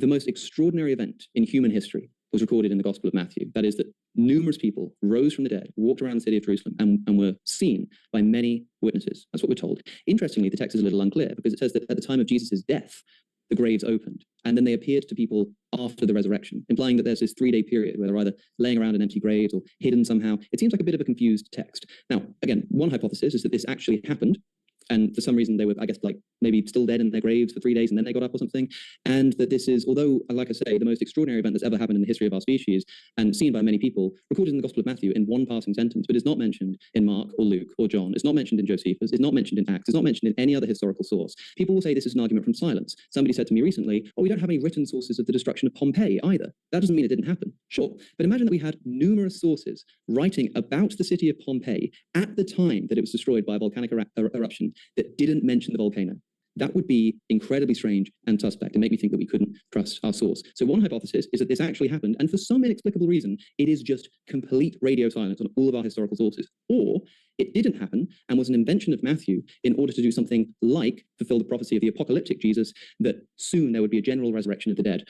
the most extraordinary event in human history was recorded in the Gospel of Matthew. That is that numerous people rose from the dead, walked around the city of Jerusalem, and were seen by many witnesses. That's what we're told. Interestingly, the text is a little unclear because it says that at the time of Jesus' death, the graves opened, and then they appeared to people after the resurrection, implying that there's this 3-day period where they're either laying around in empty graves or hidden somehow. It seems like a bit of a confused text. Now, again, one hypothesis is that this actually happened, and for some reason they were, I guess, like maybe still dead in their graves for 3 days and then they got up or something. And that this is, although, like I say, the most extraordinary event that's ever happened in the history of our species and seen by many people, recorded in the Gospel of Matthew in one passing sentence, but is not mentioned in Mark or Luke or John. It's not mentioned in Josephus. It's not mentioned in Acts. It's not mentioned in any other historical source. People will say this is an argument from silence. Somebody said to me recently, oh, we don't have any written sources of the destruction of Pompeii either. That doesn't mean it didn't happen. Sure. But imagine that we had numerous sources writing about the city of Pompeii at the time that it was destroyed by a volcanic eruption that didn't mention the volcano. That would be incredibly strange and suspect and make me think that we couldn't trust our source. So one hypothesis is that this actually happened, and for some inexplicable reason, it is just complete radio silence on all of our historical sources. Or it didn't happen and was an invention of Matthew in order to do something like fulfill the prophecy of the apocalyptic Jesus, that soon there would be a general resurrection of the dead.